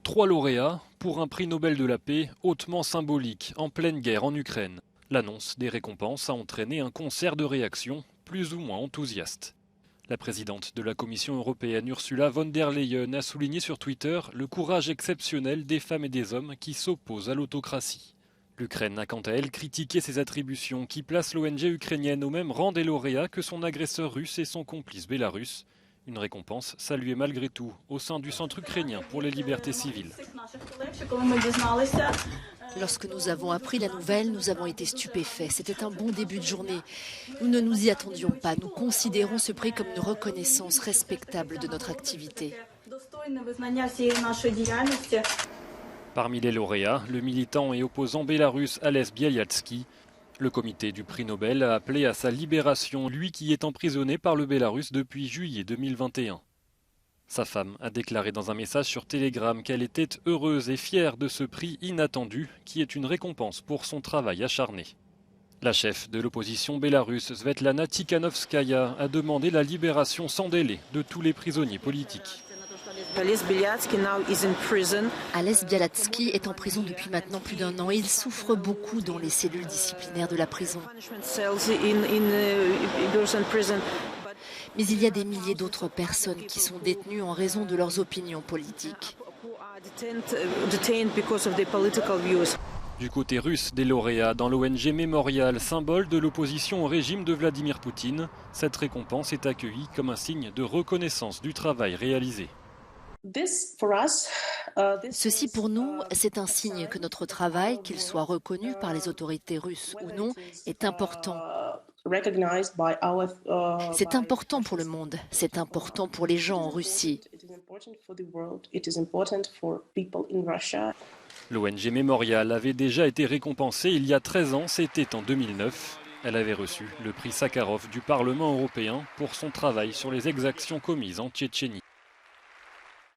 3 lauréats pour un prix Nobel de la paix hautement symbolique en pleine guerre en Ukraine. L'annonce des récompenses a entraîné un concert de réactions plus ou moins enthousiastes. La présidente de la Commission européenne Ursula von der Leyen a souligné sur Twitter le courage exceptionnel des femmes et des hommes qui s'opposent à l'autocratie. L'Ukraine a quant à elle critiqué ces attributions qui placent l'ONG ukrainienne au même rang des lauréats que son agresseur russe et son complice bélarusse. Une récompense saluée malgré tout au sein du Centre ukrainien pour les libertés civiles. Lorsque nous avons appris la nouvelle, nous avons été stupéfaits. C'était un bon début de journée. Nous ne nous y attendions pas. Nous considérons ce prix comme une reconnaissance respectable de notre activité. Parmi les lauréats, le militant et opposant bélarusse Ales Bialiatski. Le comité du prix Nobel a appelé à sa libération, lui qui est emprisonné par le Bélarus depuis juillet 2021. Sa femme a déclaré dans un message sur Telegram qu'elle était heureuse et fière de ce prix inattendu qui est une récompense pour son travail acharné. La chef de l'opposition bélarusse Svetlana Tikhanovskaya a demandé la libération sans délai de tous les prisonniers politiques. Ales Bialiatski est en prison depuis maintenant plus d'1 an et il souffre beaucoup dans les cellules disciplinaires de la prison. Mais il y a des milliers d'autres personnes qui sont détenues en raison de leurs opinions politiques. Du côté russe des lauréats dans l'ONG Memorial, symbole de l'opposition au régime de Vladimir Poutine, cette récompense est accueillie comme un signe de reconnaissance du travail réalisé. Ceci pour nous, c'est un signe que notre travail, qu'il soit reconnu par les autorités russes ou non, est important. C'est important pour le monde, c'est important pour les gens en Russie. L'ONG Memorial avait déjà été récompensée il y a 13 ans, c'était en 2009. Elle avait reçu le prix Sakharov du Parlement européen pour son travail sur les exactions commises en Tchétchénie.